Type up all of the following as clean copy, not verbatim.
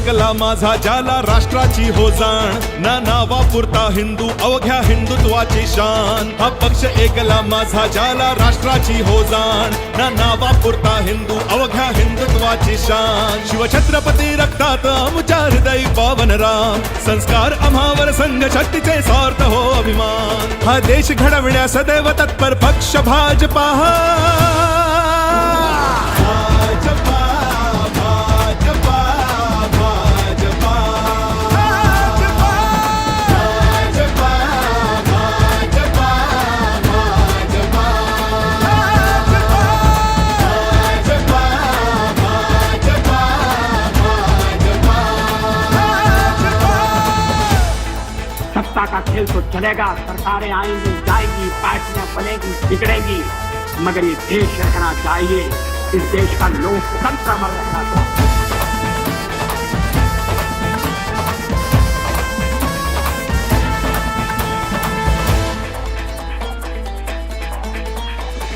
एकला माझा ज्याला राष्ट्राची हो जाण, ना नावापुरता हिंदू अवघ्या हिंदुत्वाची शान. हा पक्ष एकला माझा ज्याला राष्ट्राची हो जाण, ना नावापुरता हिंदू अवघ्या हिंदुत्वाची शान. शिवछत्रपती रक्तात आमच्या हृदयी पावन राम, संस्कार आम्हावर संघ शक्तीचे सार्थ हो अभिमान. हा देश घडविण्या सदैव तत्पर पक्ष भाजपा. भाजपा भाजपा भाजपा भाजपा भाजपा भाजपा भाजपा सत्ता का खेल तो चलेगा, सरकारें आएंगी जाएंगी, पार्टियां बनेगी बिगड़ेंगी, मगर ये देश रखना चाहिए. इस देश का लोकतंत्र अमर रहना चाहिए.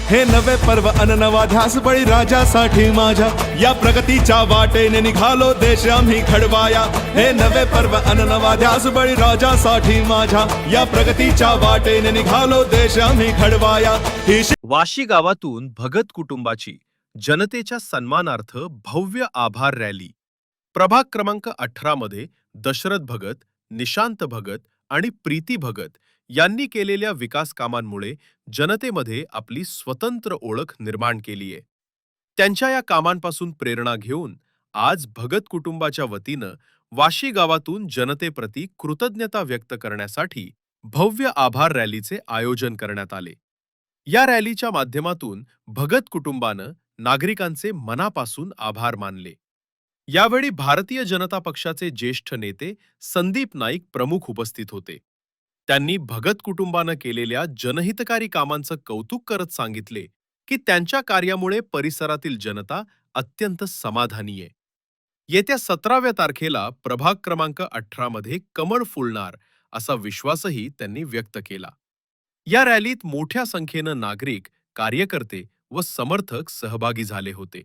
हे नवे पर्व अन नवा ध्यास बळी राजासाठी माझ्या, या प्रगतीच्या वाटेने निघालो देश आम्ही घडवाया. हे नवे पर्व अन नवा ध्यास बळी राजासाठी माझ्या, या प्रगतीच्या वाटेने निघालो देश आम्ही घडवाया. ही वाशी गावातून भगत कुटुंबाची जनतेच्या सन्मानार्थ भव्य आभार रॅली. प्रभाग क्रमांक 18 मध्ये दशरथ भगत, निशांत भगत आणि प्रीती भगत यांनी केलेल्या विकास कामांमुळे जनतेमध्ये आपली स्वतंत्र ओळख निर्माण केलीये. त्यांच्या या कामांपासून प्रेरणा घेऊन आज भगत कुटुंबाच्या वतीनं वाशी गावातून जनतेप्रती कृतज्ञता व्यक्त करण्यासाठी भव्य आभार रॅलीचे आयोजन करण्यात आले. या रॅलीच्या माध्यमातून भगत कुटुंबानं नागरिकांचे मनापासून आभार मानले. यावेळी भारतीय जनता पक्षाचे ज्येष्ठ नेते संदीप नाईक प्रमुख उपस्थित होते. त्यांनी भगत कुटुंबानं केलेल्या जनहितकारी कामांचं कौतुक करत सांगितले की त्यांच्या कार्यामुळे परिसरातील जनता अत्यंत समाधानी आहे. येत्या 17व्या तारखेला प्रभाग क्रमांक 18 मध्ये कमळ फुलणार असा विश्वासही त्यांनी व्यक्त केला. या रॅलीत मोठ्या संख्येनं नागरिक, कार्यकर्ते व समर्थक सहभागी झाले होते.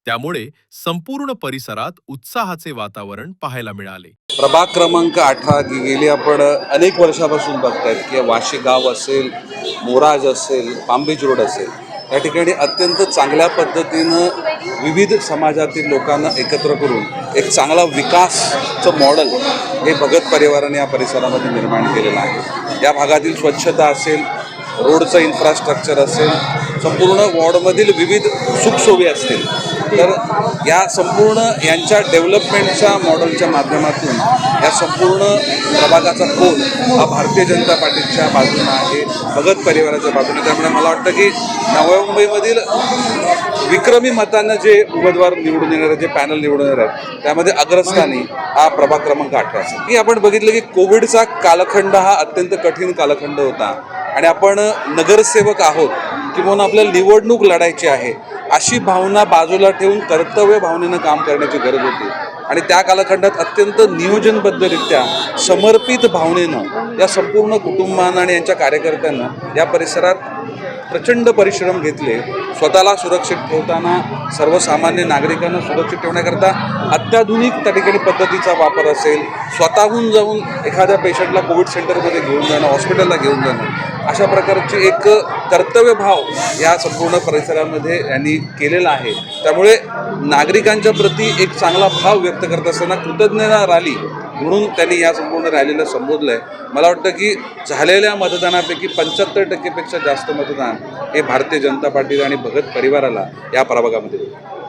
त्यामुळे संपूर्ण परिसरात उत्साहाचे वातावरण पाहायला मिळाले. प्रभाग क्रमांक 18 गेली आपण अनेक वर्षापासून बघतायत की वाशी गाव असेल, मोराज असेल, पामबीच रोड असेल, या ठिकाणी अत्यंत चांगल्या पद्धतीनं विविध समाजातील लोकांना एकत्र करून एक चांगला विकासचं मॉडेल हे भगत परिवाराने या परिसरामध्ये निर्माण केलेलं आहे. या भागातील स्वच्छता असेल, रोडचं इन्फ्रास्ट्रक्चर असेल, संपूर्ण वॉर्डमधील विविध सुखसोयी असतील, तर या संपूर्ण यांच्या डेव्हलपमेंटच्या मॉडेलच्या माध्यमातून या संपूर्ण प्रभागाचा कोल हा भारतीय जनता पार्टीच्या बाजूने आहे, भगत परिवाराच्या बाजूने. त्यामुळे मला वाटतं की नवी मुंबईमधील विक्रमी मतांना जे उमेदवार निवडून येणार, जे पॅनल निवडून येणार आहेत, त्यामध्ये अग्रस्थानी हा प्रभाग क्रमांक 18 असेल. की आपण बघितलं की कोविडचा कालखंड हा अत्यंत कठीण कालखंड होता आणि आपण नगरसेवक आहोत किंवा आपल्याला निवडणूक लढायची आहे अशी भावना बाजूला ठेवून कर्तव्य भावनेनं काम करण्याची गरज होती. आणि त्या कालखंडात अत्यंत नियोजनबद्धरित्या समर्पित भावनेनं या संपूर्ण कुटुंबांना आणि यांच्या कार्यकर्त्यांना या परिसरात प्रचंड परिश्रम घेतले. स्वतःला सुरक्षित ठेवताना सर्वसामान्य नागरिकांना सुरक्षित ठेवण्याकरता अत्याधुनिक त्या ठिकाणी पद्धतीचा वापर असेल, स्वतःहून जाऊन एखाद्या पेशंटला कोविड सेंटरमध्ये घेऊन जाणं, हॉस्पिटलला घेऊन जाणं, अशा प्रकारची एक कर्तव्यभाव या संपूर्ण परिसरामध्ये यांनी केलेला आहे. त्यामुळे नागरिकांच्या प्रती एक चांगला भाव व्यक्त करत असताना कृतज्ञता रॅली म्हणून त्यांनी या संपूर्ण रॅलीला संबोधलं आहे. मला वाटतं की झालेल्या मतदानापैकी 75% पेक्षा जास्त मतदान हे भारतीय जनता पार्टी आणि भगत परिवाराला या प्रभागामध्ये होतं.